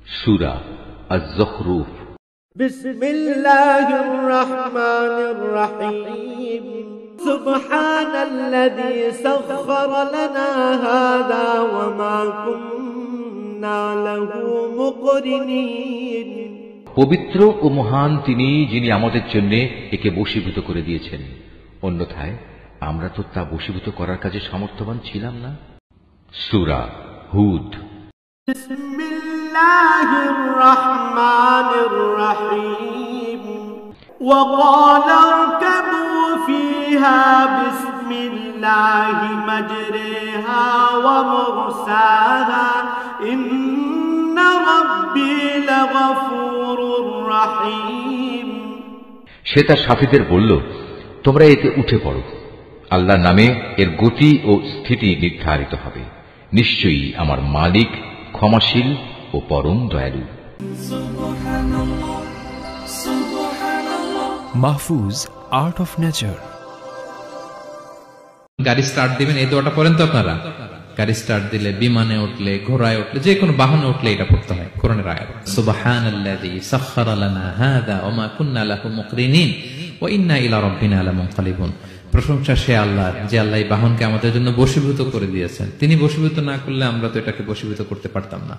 সূরা আয-যুখরুফ। বিসমিল্লাহির রহমানির রহিম। সুবহানাল্লাযী সাখখারা লানা হাযা ওয়া মা কুন্না লাহু মুকরিনিন। পবিত্র ও মহান তিনি, যিনি আমাদের জন্য একে বশীভূত করে দিয়েছেন, অন্যথায় আমরা তো তা বশীভূত করার কাজে সামর্থ্যবান ছিলাম না। সূরা হুদ। বিসমিল্লাহির রহমানির রহিম। ওয়া ক্বালা ইরকাবু ফিহা বিসমিল্লাহি মাজরিহা ওয়া মুরসাহা ইন্না রাব্বী লাগফুরুর রহিম। সে তার সাথীদের বলল, তোমরা এতে উঠে পড়ো, আল্লাহর নামে এর গতি ও স্থিতি নির্ধারিত হবে। নিশ্চয়ই আমার মালিক ক্ষমাশীল ও পরম দয়ালু। Mahfuz art of nature. গাড়ি স্টার্ট দিবেন, এই দোয়াটা পড়েন তো আপনারা? গাড়ি স্টার্ট দিলে, বিমানে উঠলে, ঘোড়ায় উঠলে, যে কোনো বাহনে উঠলে এটা পড়তে হয়। কোরআনের আয়াত, সুবহানাল্লাযী সাখখারা লানা হাযা ওয়া মা কুন্না লাহু মুকরিনিন ওয়া ইন্না ইলা রাব্বিনা লামুনকালিবুন। প্রশংসা সে আল্লাহর, যে আল্লাহ এই বাহনকে আমাদের জন্য বশীভূত করে দিয়েছেন। তিনি বশীভূত না করলে আমরা তো এটাকে বশীভূত করতে পারতাম না।